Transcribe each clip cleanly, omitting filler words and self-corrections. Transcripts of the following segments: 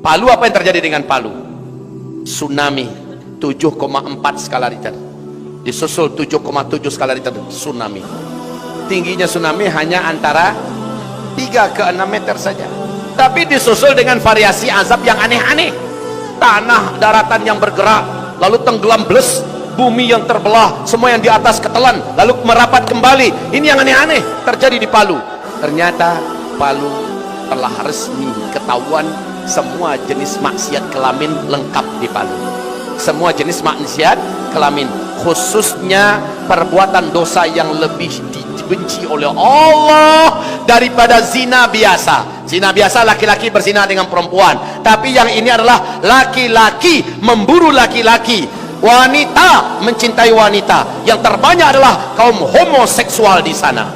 Palu, apa yang terjadi dengan Palu? Tsunami 7,4 skala Richter, disusul 7,7 skala Richter, tsunami. Tingginya tsunami hanya antara 3 ke 6 meter saja, tapi disusul dengan variasi azab yang aneh-aneh. Tanah daratan yang bergerak, lalu tenggelam bles, bumi yang terbelah, semua yang di atas ketelan, lalu merapat kembali. Ini yang aneh-aneh terjadi di Palu. Ternyata Palu telah resmi ketahuan semua jenis maksiat kelamin lengkap di Palu. Semua jenis maksiat kelamin, khususnya perbuatan dosa yang lebih dibenci oleh Allah daripada zina biasa. Zina biasa laki-laki berzina dengan perempuan, tapi yang ini adalah laki-laki memburu laki-laki, wanita mencintai wanita. Yang terbanyak adalah kaum homoseksual di sana.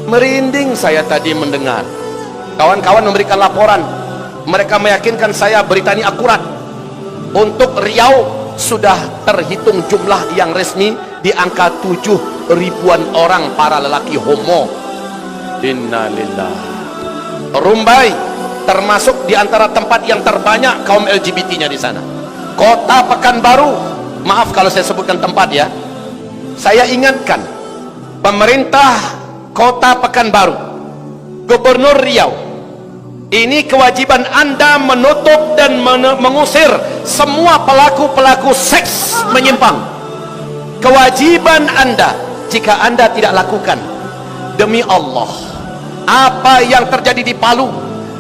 Merinding saya tadi mendengar kawan-kawan memberikan laporan. Mereka meyakinkan saya berita ini akurat. Untuk Riau sudah terhitung jumlah yang resmi di angka 7 ribuan orang para lelaki homo. Innalillah. Rumbai termasuk di antara tempat yang terbanyak kaum LGBT-nya di sana. Kota Pekanbaru, maaf kalau saya sebutkan tempat ya, saya ingatkan pemerintah Kota Pekanbaru, Gubernur Riau, ini kewajiban Anda menutup dan mengusir semua pelaku-pelaku seks menyimpang. Kewajiban Anda. Jika Anda tidak lakukan, demi Allah, apa yang terjadi di Palu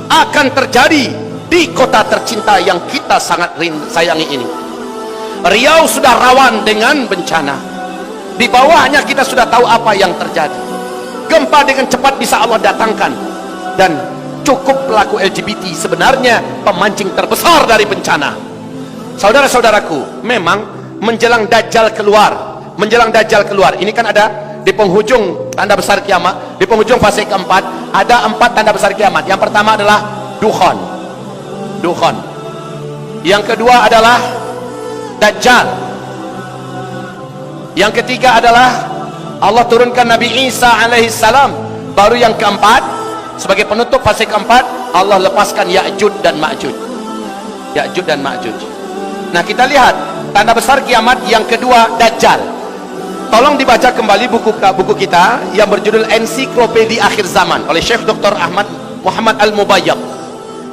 akan terjadi di kota tercinta yang kita sangat sayangi ini. Riau sudah rawan dengan bencana. Di bawahnya kita sudah tahu apa yang terjadi. Gempa dengan cepat bisa Allah datangkan. Dan cukup pelaku LGBT sebenarnya pemancing terbesar dari bencana. Saudara-saudaraku, memang menjelang Dajjal keluar, ini kan ada di penghujung tanda besar kiamat, di penghujung fase keempat ada 4 tanda besar kiamat. Yang pertama adalah Dukhon. Yang kedua adalah Dajjal. Yang ketiga adalah Allah turunkan Nabi Isa alaihissalam. Baru yang keempat, sebagai penutup fase keempat, Allah lepaskan Ya'juj dan Ma'juj. Nah, kita lihat tanda besar kiamat yang kedua, Dajjal. Tolong dibaca kembali buku kita yang berjudul Ensiklopedia Akhir Zaman oleh Syekh Dr. Ahmad Muhammad Al-Mubayyab.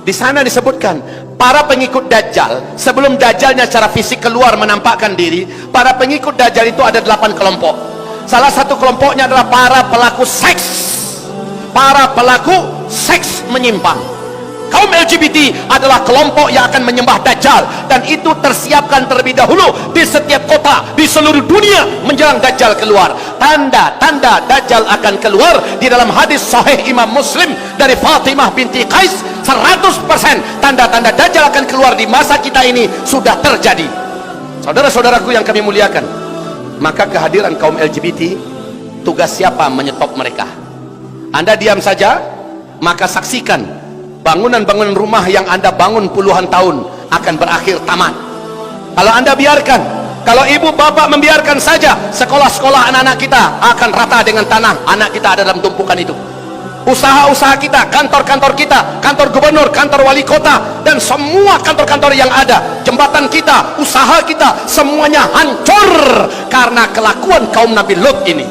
Di sana disebutkan para pengikut Dajjal, sebelum Dajjalnya secara fisik keluar menampakkan diri, para pengikut Dajjal itu ada 8 kelompok. Salah satu kelompoknya adalah para pelaku seks menyimpang. Kaum LGBT adalah kelompok yang akan menyembah Dajjal, dan itu tersiapkan terlebih dahulu di setiap kota di seluruh dunia menjelang Dajjal keluar. Tanda-tanda Dajjal akan keluar di dalam hadis sahih Imam Muslim dari Fatimah binti Qais. 100% tanda-tanda Dajjal akan keluar di masa kita ini sudah terjadi. Saudara-saudaraku yang kami muliakan, maka kehadiran kaum LGBT, tugas siapa menyetop mereka? Anda diam saja, maka saksikan bangunan-bangunan rumah yang Anda bangun puluhan tahun akan berakhir tamat. Kalau Anda biarkan, kalau ibu bapak membiarkan saja, sekolah-sekolah anak-anak kita akan rata dengan tanah. Anak kita ada dalam tumpukan itu. Usaha-usaha kita, kantor-kantor kita, kantor gubernur, kantor wali kota, dan semua kantor-kantor yang ada, jembatan kita, usaha kita, semuanya hancur karena kelakuan kaum Nabi Lut ini.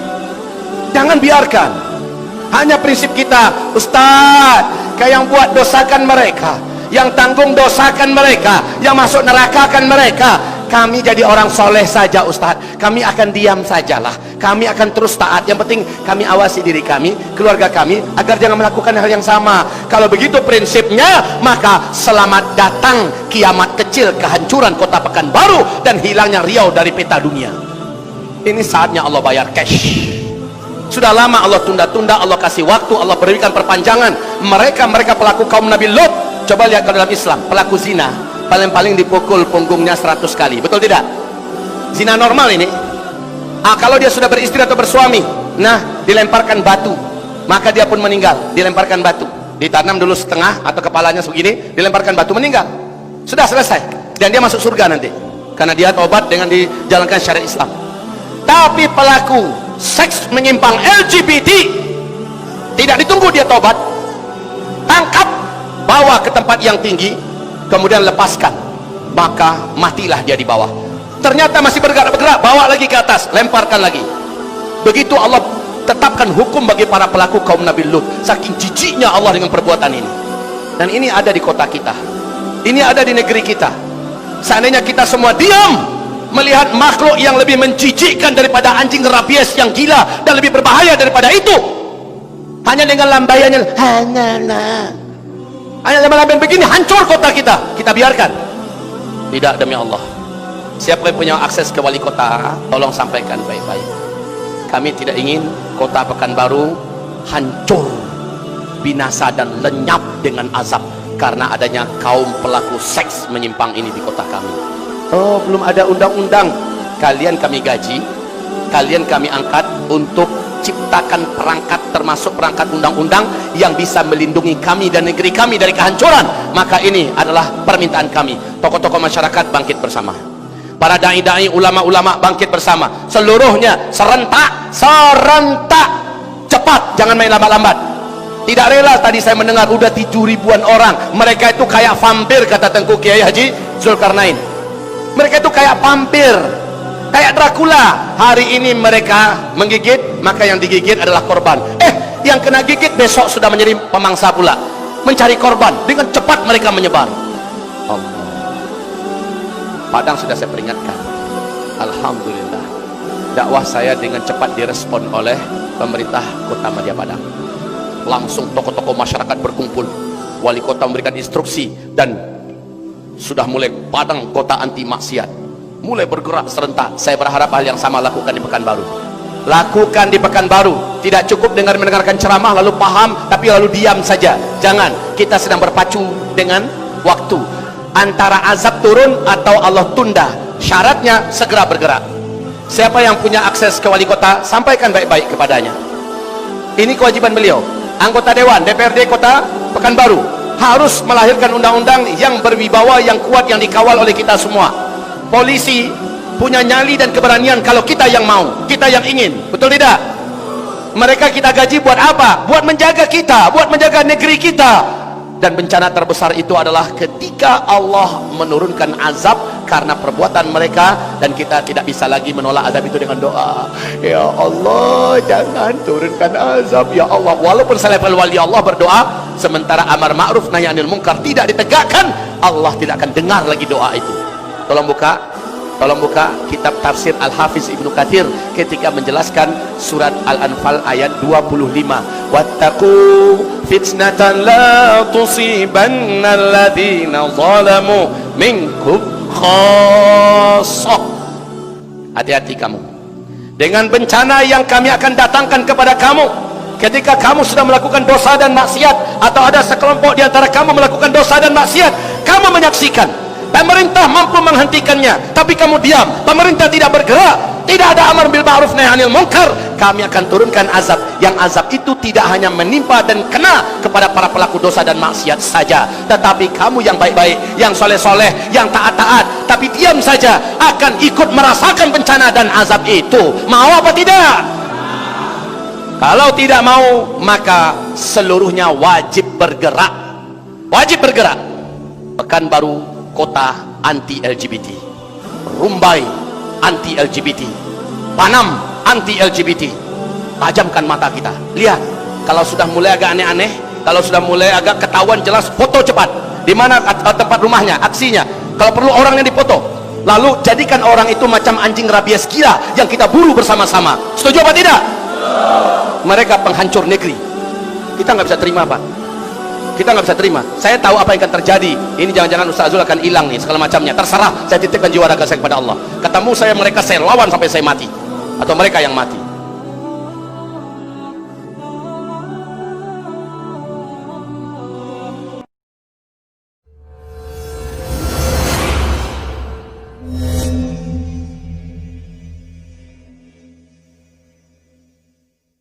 Jangan biarkan. Hanya prinsip kita, Ustaz, kayak yang buat dosakan mereka, yang tanggung dosakan mereka, yang masuk nerakakan mereka. Kami jadi orang soleh saja, Ustaz. Kami akan diam sajalah. Kami akan terus taat. Yang penting kami awasi diri kami, keluarga kami, agar jangan melakukan hal yang sama. Kalau begitu prinsipnya, maka selamat datang kiamat kecil, kehancuran kota Pekanbaru dan hilangnya Riau dari peta dunia. Ini saatnya Allah bayar cash. Sudah lama Allah tunda-tunda, Allah kasih waktu, Allah berikan perpanjangan. Mereka pelaku kaum Nabi Lut. Coba lihat kalau dalam Islam, pelaku zina paling-paling dipukul punggungnya 100 kali, betul tidak? Zina normal ini. Kalau dia sudah beristri atau bersuami, nah dilemparkan batu, maka dia pun meninggal. Dilemparkan batu, ditanam dulu setengah atau kepalanya segini, dilemparkan batu, meninggal. Sudah selesai, dan dia masuk surga nanti karena dia tobat dengan dijalankan syariat Islam. Tapi pelaku seks menyimpang LGBT, tidak ditunggu dia tobat, tangkap, bawa ke tempat yang tinggi, kemudian lepaskan, maka matilah dia di bawah. Ternyata masih bergerak-bergerak, bawa lagi ke atas, lemparkan lagi. Begitu Allah tetapkan hukum bagi para pelaku kaum Nabi Lut. Saking jijiknya Allah dengan perbuatan ini. Dan ini ada di kota kita, ini ada di negeri kita. Seandainya kita semua diam melihat makhluk yang lebih menjijikkan daripada anjing rabies yang gila dan lebih berbahaya daripada itu, hanya dengan lambaiannya, hanya lambai begini hancur kota kita, kita biarkan? Tidak, demi Allah. Siapa yang punya akses ke wali kota, tolong sampaikan baik-baik. Kami tidak ingin kota Pekanbaru hancur, binasa dan lenyap dengan azab karena adanya kaum pelaku seks menyimpang ini di kota kami. Oh, belum ada undang-undang. Kalian kami gaji, kalian kami angkat untuk ciptakan perangkat, termasuk perangkat undang-undang yang bisa melindungi kami dan negeri kami dari kehancuran. Maka ini adalah permintaan kami. Tokoh-tokoh masyarakat bangkit bersama, para dai-dai, ulama-ulama bangkit bersama, seluruhnya serentak, cepat, jangan main lambat-lambat. Tidak rela, tadi saya mendengar udah 7.000-an orang, mereka itu kayak vampir, kata Tengku Kiai Haji Zulkarnain. Mereka itu kayak vampir, kayak Dracula. Hari ini mereka menggigit, maka yang digigit adalah korban. Yang kena gigit besok sudah menjadi pemangsa pula, mencari korban. Dengan cepat mereka menyebar. Allah. Padang sudah saya peringatkan. Alhamdulillah, dakwah saya dengan cepat direspon oleh pemerintah Kota Madya Padang. Langsung tokoh-tokoh masyarakat berkumpul, wali kota memberikan instruksi, dan sudah mulai Padang kota anti maksiat, mulai bergerak serentak. Saya berharap hal yang sama lakukan di Pekanbaru. Lakukan di Pekanbaru. Tidak cukup dengan mendengarkan ceramah lalu paham tapi lalu diam saja. Jangan. Kita sedang berpacu dengan waktu. Antara azab turun atau Allah tunda, syaratnya segera bergerak. Siapa yang punya akses ke wali kota, sampaikan baik-baik kepadanya. Ini kewajiban beliau. Anggota Dewan DPRD Kota Pekanbaru harus melahirkan undang-undang yang berwibawa, yang kuat, yang dikawal oleh kita semua. Polisi punya nyali dan keberanian kalau kita yang mau, kita yang ingin, betul tidak? Mereka kita gaji buat apa? Buat menjaga kita, buat menjaga negeri kita. Dan bencana terbesar itu adalah ketika Allah menurunkan azab karena perbuatan mereka, dan kita tidak bisa lagi menolak azab itu dengan doa, ya Allah jangan turunkan azab ya Allah. Walaupun selevel wali Allah berdoa, sementara amar ma'ruf nahi anil munkar tidak ditegakkan, Allah tidak akan dengar lagi doa itu. Tolong buka kitab tafsir Al-Hafiz Ibnu Katsir ketika menjelaskan surat Al-Anfal ayat 25. Wattaqu fitnatan la tusibanna alladhina zalamu minkum khassah. Hati-hati kamu dengan bencana yang kami akan datangkan kepada kamu ketika kamu sudah melakukan dosa dan maksiat, atau ada sekelompok di antara kamu melakukan dosa dan maksiat. Kamu menyaksikan pemerintah mampu menghentikannya, tapi kamu diam. Pemerintah tidak bergerak, tidak ada amar bil ma'ruf nahi anil munkar. Kami akan turunkan azab, yang azab itu tidak hanya menimpa dan kena kepada para pelaku dosa dan maksiat saja, tetapi kamu yang baik-baik, yang soleh-soleh, yang taat-taat, tapi diam saja, akan ikut merasakan bencana dan azab itu. Mau apa tidak? Kalau tidak mau, maka seluruhnya wajib bergerak. Wajib bergerak. Pekanbaru kota anti LGBT, Rumbai anti LGBT, Panam anti LGBT. Tajamkan mata kita, lihat. Kalau sudah mulai agak aneh-aneh, kalau sudah mulai agak ketahuan jelas, foto cepat. Di mana tempat rumahnya, aksinya, kalau perlu orangnya dipoto. Lalu jadikan orang itu macam anjing rabies gila yang kita buru bersama-sama. Setuju apa tidak? Mereka penghancur negeri. Kita nggak bisa terima, Pak. Kita nggak bisa terima. Saya tahu apa yang akan terjadi. Ini jangan-jangan Ustaz Azul akan hilang nih, segala macamnya. Terserah, saya titipkan jiwa raga saya kepada Allah. Ketemu saya, mereka saya lawan sampai saya mati, atau mereka yang mati.